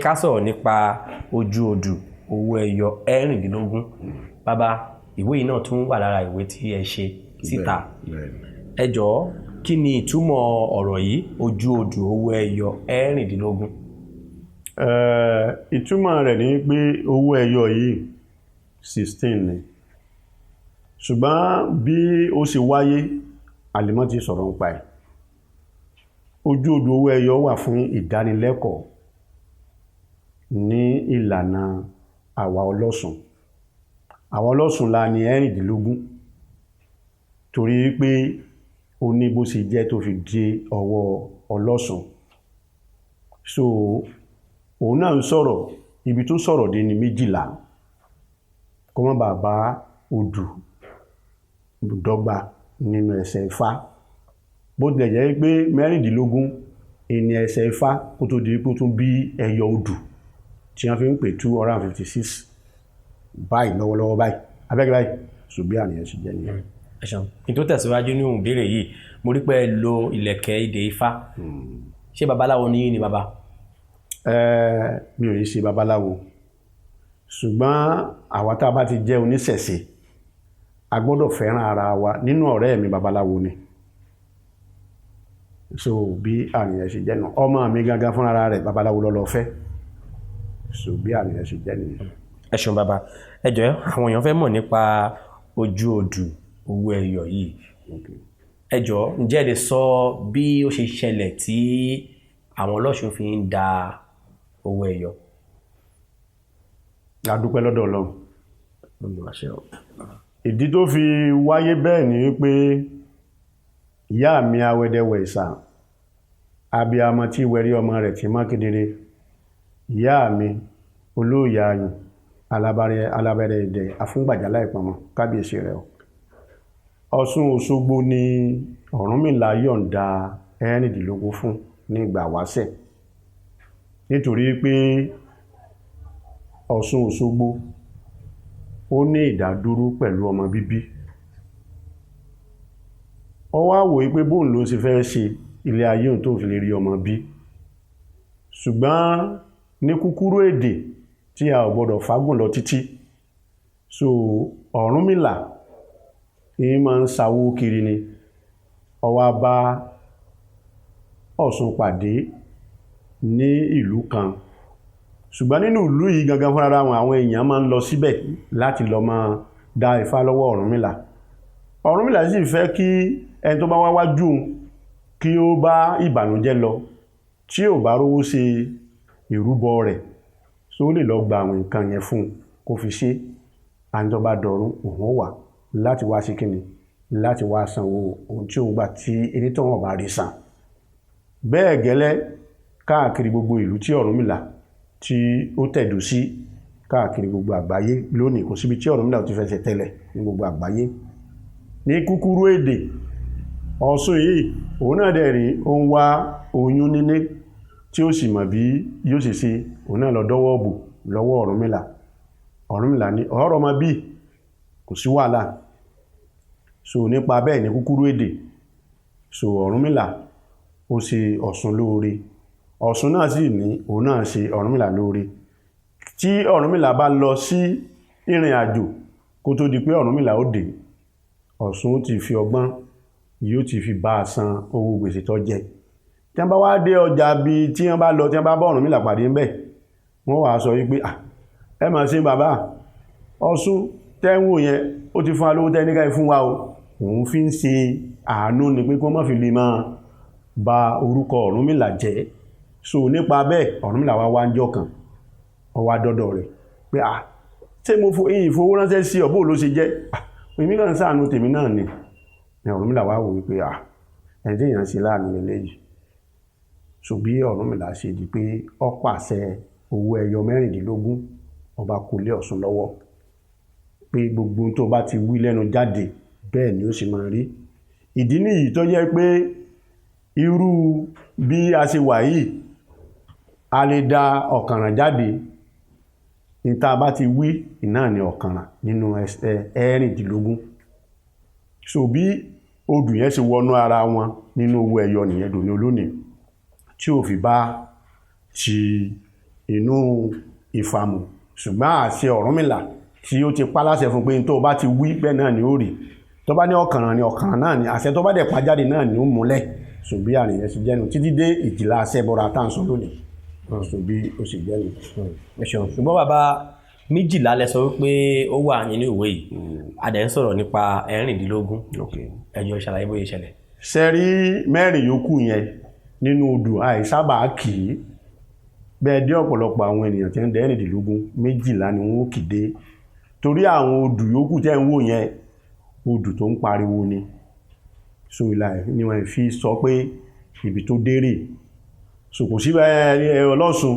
jẹ́ ká sọ̀rọ̀ nípa ojú odù owó ẹyọ ẹ̀rìndínlógún. Bàbá, ìwé yìí náà tún wà lára ìwé tí ẹ ṣe síta. Ẹ jọ̀ọ́, kí ni ìtumọ̀ ọ̀rọ̀ yìí, ojú odù owó ẹyọ ẹ̀rìndínlógún? Ìtumọ̀ rẹ̀ ni pé owó ẹyọ yìí 16 ni, ṣùgbọ́n bí ó ṣe wáyé àlèmọ́ ti sọ̀rọ̀ nípa ẹ̀. Ojú odù owó ẹyọ wà fún ìdánilẹ́kọ̀ọ́ ní ìlànà àwa ọlọ́sùn. Àwa ọlọ́sùn la ní ẹ̀rìndínlógún torí pé ó ní bó ṣe jẹ́ tó fi dé ọwọ́ ọlọ́sùn. So òun náà ń sọ̀rọ̀, ibi tó sọ̀rọ̀ dé ní 12 kó má bàa bá odù dọ́gba nínú ẹsẹ̀ Ifá. Bó tilẹ̀ jẹ́ pé mẹ́rìndínlógún ni ẹsẹ̀ Ifá kó tó di pé ó tún bí ẹyọ odù tí wọ́n fi ń pè 256 báyìí lọ́wọ́lọ́wọ́ báyìí. Abẹ́gẹ́ báyìí, ṣùgbọ́n àníyàn sì jẹ́ nìyẹn. Ẹ ṣeun. Kí n tó tẹ̀síwájú ní ohun ìbéèrè yìí, mo rí pé ẹ lo ìlẹ̀kẹ̀ idẹ Ifá. Ṣé babaláwo ni yín ni bàbá? Mi ò ní ṣe babaláwo, ṣùgbọ́n àwa tá a bá ti jẹ́ oníṣẹ̀ṣe a gbọ́dọ̀ fẹ́ràn ara wa. Nínú ọ̀rẹ́ mi babaláwo ni, so bí àníyàn ṣe jẹ́ náà. Ọmọ mi gangan fúnra rẹ̀ babaláwo ló fẹ́, so bí àníyàn ṣe jẹ́ nìyẹn. Ẹ ṣeun bàbá. Ẹ jọ̀ọ́, àwọn èèyàn fẹ́ mọ̀ nípa ojú odù owó ẹyọ yìí. Ẹ jọ̀ọ́, ǹjẹ́ ẹ lè sọ bí ó ṣe ṣẹlẹ̀ tí àwọn ọlọ́ṣun fi ń da owó ẹyọ? A dúpẹ́ lọ́dọ̀ Ọlọ́run. Ìdí tó fi wáyé bẹ́ẹ̀ ni wípé ìyá mi awẹ́dẹ́wẹ̀ ìsà, abiyamọ tí wẹ̀rí ọmọ rẹ̀ tí mọ́ kedere, ìyá mi olóòyà ayùn alábẹ́rẹ́ ìdẹ afúngbàjálá ìpamọ́ kábíyèsí rẹ̀ o. Ọ̀ṣun Òṣogbo ni Ọ̀rúnmìlà yọ̀ǹda ẹ̀rìndínlógún fún ní ìgbà wáṣẹ̀, nítorí pé Ọ̀ṣun Òṣogbo ó ní ìdádúró pẹ̀lú ọmọ bíbí. Ó wá wò pé bóun ló ṣe fẹ́ ṣe ilé ayé òun tó fi lè rí ọmọ bí. Ṣùgbọ́n ní kúkúrú èdè tí a ò gbọdọ̀ fágùn lọ títí, so Ọ̀rúnmìlà ní máa ń sawó kiri ni. Ó wá bá Ọ̀ṣun pàdé ní ìlú kan, ṣùgbọ́n nínú ìlú yìí gangan fúnra àwọn èèyàn máa ń lọ síbẹ̀ láti lọ máa dá Ifá lọ́wọ́ Ọ̀rúnmìlà. Ọ̀rúnmìlà sì fẹ́ kí ẹni tó bá wá wájú kí ó bá ìbànújẹ́ lọ, tí ò bá rówó ṣe ìrúbọ rẹ̀, so ó lè lọ gba àwọn nǹkan yẹn fún kó fi ṣe. Àní tó bá dọ̀run òun wà láti wá sí kíni, láti wá sanwó ohun tí òun gbà tí ẹni tó wọ́n bá rí san. Bẹ́ẹ̀ gẹ́lẹ́ káàkiri gbogbo ìlú tí Ọ̀rúnmìlà tí ó tẹ̀dó sí káàkiri gbogbo àgbáyé lónìí, kò síbi tí Ọ̀rúnmìlà ti fẹsẹ̀ tẹ́lẹ̀ ní gbogbo àgbáyé. Ní kúkúrú èdè, Ọ̀ṣun yìí òun náà dẹ̀ rí ó ń wá oyún níní tí ó sì mọ̀ bí yóò ṣe ṣe, òun náà lọ dọ́wọ́ bò lọ́wọ́ Ọ̀rúnmìlà. Ọ̀rúnmìlà ní ọ̀rọ̀ ọmọ bí kò sí wàhálà. So nípa bẹ́ẹ̀ ní kúkúrú èdè, so Ọ̀rúnmìlà ó ṣe Ọ̀ṣun lóore, Ọ̀ṣun náà sì ní òun náà ṣe Ọ̀rúnmìlà lóore. Tí Ọ̀rúnmìlà bá lọ sí ìrìn àjò kó tó di pé Ọ̀rúnmìlà ó dé, Ọ̀ṣun ti fi ọgbọ́n yóò ti fi bá a san owó gbèsè tó jẹ. Tí wọ́n bá wá dé ọjà bí tí wọ́n bá lọ, tí wọ́n bá bá Ọ̀rúnmìlà pàdé ńbẹ̀, wọ́n wá sọ wípé ẹ máa ṣe bàbá Ọ̀ṣun tẹ́wò yẹn ó ti fún wa lówó tẹ́níkà fún wa o, òun fi ń ṣe àánú ni pé kó má fi lè máa ba orúkọ Ọ̀rúnmìlà jẹ́. So nípa bẹ́ẹ̀ Ọ̀rúnmìlà wá wá ń jọ́ kan, ó wá dọ́dọ̀ rẹ̀ pé ṣé mo ìfowó ránṣẹ́ sí ọ, bó ló ṣe jẹ́? Èmi kàn ṣàánú tèmi náà ni. Ọ̀rúnmìlà wá wò wípé ẹni tí èèyàn ṣe láàánú eléyìí. So bí Ọ̀rúnmìlà ṣe di pé ó pàṣẹ owó ẹyọ 16 ó bá kó lé Ọ̀ṣun lọ́wọ́ pé gbogbo tó bá ti wí lẹ́nu jáde bẹ́ẹ̀ ni ó sì máa rí. Ìdí nìyí tó jẹ́ pé irú bí a ṣe wà yìí, a lè dá ọ̀kànràn jáde, ní tá a bá ti wí iná ni ọ̀kànràn nínú ẹ̀rìndínlógún. So bí odù yẹn ṣe wọnú ara wọn nínú owó ẹyọ nìyẹn dòní olónìí, tí ò fi bá ti inú ìfàmù ṣùgbọ́n àṣẹ Ọ̀rúnmìlà tí ó ti pa láṣẹ fún pé tó bá ti wí bẹ́ẹ̀ náà ni ó rí tó bá ní ọ̀kànràn ni ọ̀kànràn náà ni àṣẹ tó bá dẹ̀ pa jáde náà ni ó múlẹ̀ ṣùgbọ́n àrùn yẹn sì jẹ́nu títí dé ìjìlá Aṣẹ́bọra tá à ń sọ lónìí ṣùgbọ́n ó sì jẹ́nu. ṣùgbọ́n bàbá méjìlá lẹ sọ wípé ó wà nínú ìwé yìí adẹ̀ ń sọ̀rọ̀ nípa ẹ̀rìndínlógún ẹjọ́ ìṣàlàyé bóyá ìṣẹ̀lẹ̀. sẹ́rí mẹ́rin yòókù yẹn nínú odò àìsábà kì í bẹ́ẹ̀ dé ọ̀pọ̀lọpọ̀ àwọn ènìyàn tí ń dẹ́ ẹ̀rìndínlógún méjìlá ni wọ́n kì í dé torí àwọn odò yòókù tẹ́ ń wò yẹn odò tó ń pariwo ni so ìlà ni wọ́n fi sọ pé ibi tó dérè so kò sí Ọlọ́ṣun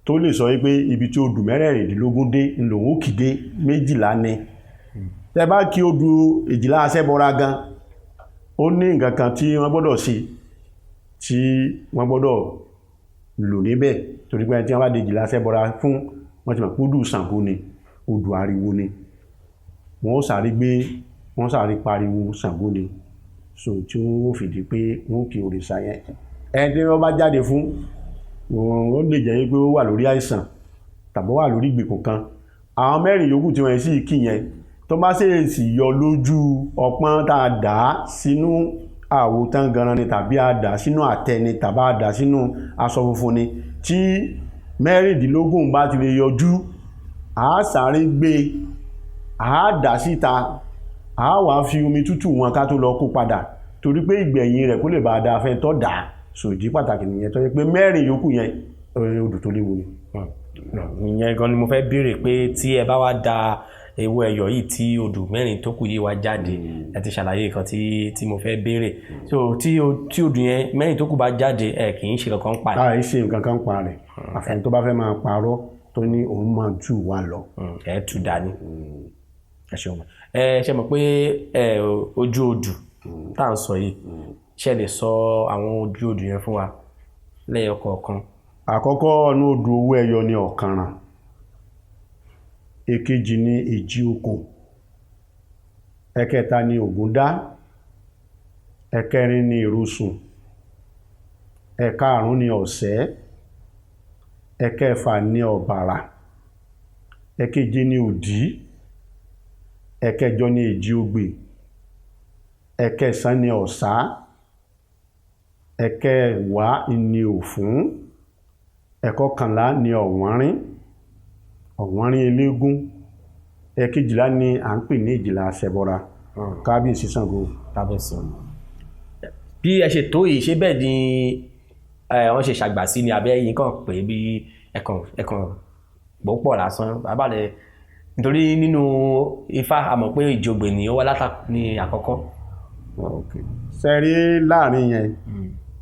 tó lè sọ pé ibi tí odò mẹ́rẹ̀ẹ̀rìndínlógún dé ńlòun kì í dé méjìlá ni tẹ́ bá kí odò ìjìlá Aṣẹ́bọra gan ó ní nǹkan kan tí wọ́n gbọ́dọ̀ ṣe tí wọ́n gbọ́dọ̀ lò níbẹ̀ torí pé tí wọ́n bá dé ìjìlá Aṣẹ́bọra fún wọ́n ti mọ̀ pé odò Ṣàngó ni odò ariwo ni wọ́n sáré pariwo Ṣàngó ni so tí wọ́n fìdí pé wọ́n kí òrìṣà yẹn ẹni tí wọ́n bá jáde fún ó lè jẹ́ pé ó wà lórí àìsàn tàbí wà lórí ìgbèkùn kan àwọn mẹ́rin yòókù tí wọ́n sì kí yẹn tó bá sì yọ lójú ọpọ́n tá a dà sínú àwo tán ganan ni tàbí a dà sínú àtẹ ni tàbí a dà sínú aṣọ funfun ni tí mẹ́rìndínlógún bá ti lè yọjú a sáré gbé a dà síta a wá fi omi tútù wọn ká tó lọ kó padà torí pé ìgbẹ̀yìn rẹ̀ kó lè bá a da afẹ́ tọ́ dà so ìdí pàtàkì nìyẹn tó yẹ pé mẹ́rin yòókù yẹn odò tó léwu ni. ìyẹn gan ni mo fẹ́ béèrè pé tí ẹ bá wá da ewu ẹyọ yìí tí odò mẹ́rin tó kù yìí wá jáde ẹ ti ṣàlàyé nǹkan tí mo fẹ́ béèrè so tí odò yẹn mẹ́rin tó kù bá jáde ẹ kì í ṣe kankan pa rẹ̀. káà ṣe nǹkan kan pa rẹ̀ àfẹn tó bá fẹ́ máa parọ́ tó ní òun máa jù wá lọ. ẹ tú dání ẹ ṣeun ẹ ṣe mọ̀ pé ojú odò tá à ń sọ yìí ṣe lè sọ àwọn ojú odò yẹn fún wa lẹ́yọ kọ̀ọ̀kan. àkọ́kọ́ ní odò owó ẹyọ ni Ọ̀kànràn èkejì ni Èjì Oko ẹ̀kẹta ni Ògúndá ẹ̀kẹrin ni Ìrosùn ẹ̀karùn ni Ọ̀sẹ́ ẹ̀kẹfà ni Ọ̀bàrà ẹ̀keje ni Òdí ẹ̀kẹjọ ni Èjì Ogbè ẹ̀kẹsàn ni Ọ̀sá ẹ̀kẹwàá ni Òfún ẹ̀kọkànlá ni Ọ̀wọ́nrín eléégún ẹ̀kejìlá ni à ń pè ní ìjìlá Aṣẹ́bọra kábíyèsí Ṣàngó. kábíyèsí bí ẹ ṣe tó yìí ṣé bẹ́ẹ̀ ni wọ́n ṣe ṣàgbà sí ni abẹ́ yìí kàn pé bí ẹ̀kàn gbọ́pọ̀ lásán abálẹ̀ nítorí nínú Ifá a mọ̀ pé Ìjògbè ni ó wá ní àkọ́kọ́. sẹ́rí láàrin yẹn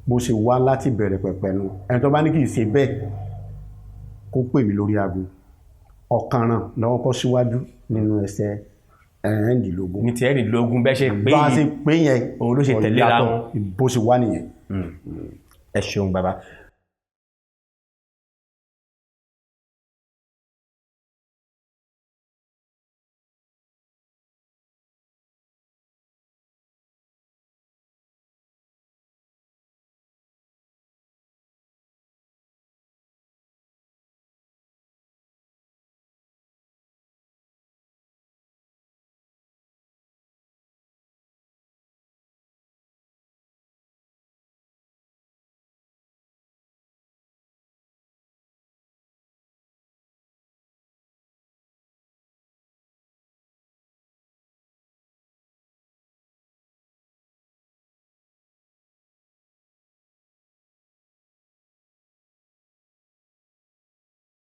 bó ṣe wá láti bẹ̀rẹ̀ pẹ̀pẹ̀ nu ẹni tó bá ní kì í ṣe bẹ́ẹ̀ kó pè mí lórí aago Ọ̀kànràn lọ́wọ́ kọ́ síwájú nínú ẹsẹ̀ ẹ̀rìndínlógún. ní ti ẹ̀rìndínlógún bẹ́ẹ̀ ṣe pé bá a ṣe pé yẹn òun ló ṣe tẹ̀léra wọn bó ṣe wá nìyẹn. ẹ ṣeun bàbá